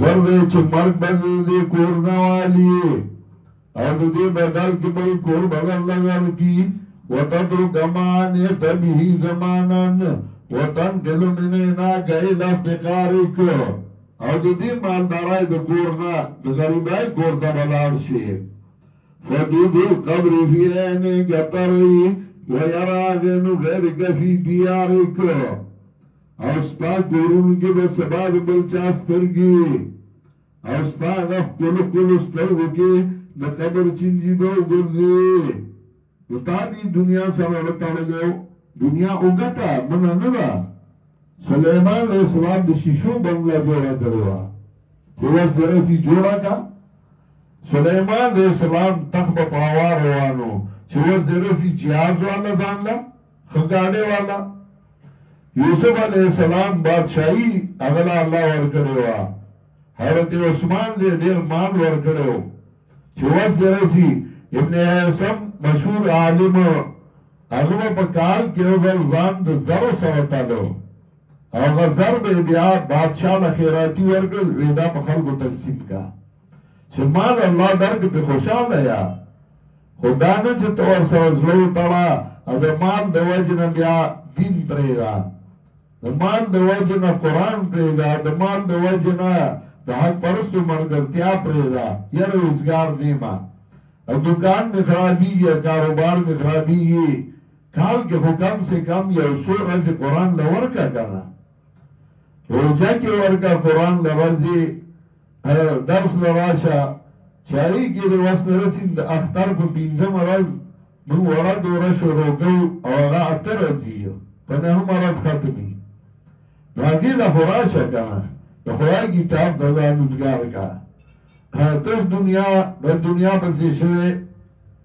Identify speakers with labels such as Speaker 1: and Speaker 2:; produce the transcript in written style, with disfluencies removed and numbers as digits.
Speaker 1: زر دے چه مرگ بدل دے کورنوالی او دے بدل کی بل کور بدل لگر کی وتترک معنی تبیہی زمانن وتنقل منینا گئل افتقارک او دے مالدارائی دے کورنا دے غریبائی کورتا بلار شے فدود القبر فی عین قطری ویراغن غیرک فی دیارک او ستا کورون کے بسباد بلچاسترگی او ستا نف کلو کلو سترگو کے دا قبر چنجی دو گردی تا دی دنیا سرورتا لگو دنیا اگتا منا ندا سلیمان علیہ السلام دا شیشو بنگلہ جوڑا کروا چوز درسی جوڑا کا سلیمان علیہ السلام تخب پاوار روانو چوز درسی جہاز والا دانلا خگاڑے والا یوسف علیہ السلام بادشاہی اغلا اللہ ورکڑیوا حضرت عثمان دے دیر مال ورکڑیو چوز درسی ابن حیثم مشہور عالم اغلا پکال کے اوزر زان دا زرو سرطالو اگر زر بے بیا بادشاہ لخیراتی ورکل ویدہ پخلق و تقسیم کا چمال اللہ درک پہ خوشحال ہے خدا نے چھتور سوزلو تڑا اگر مال دو وجن بیا دین پریدا دمال دو وجن قرآن پریدا دمال دو وجن دا حق پرستو مرگرتیا پریدا یہ روزگار دیما دکان میں خرابی یا کاروبار میں خرابی یہ کال کے حکم سے کم یا سو رج قرآن لور کا کرنا روجہ کے ورکا قرآن لورزی درس لراشا چاہی کی دے وصل رسید اختر کو پینزم رز من ورد ورش روکو اوغا اتر رزیو پنہ ہم رز ختمی باقی دا خوراشا کنا دا خورای کتاب دا دا نزگار کا تس دنیا پر سے شوے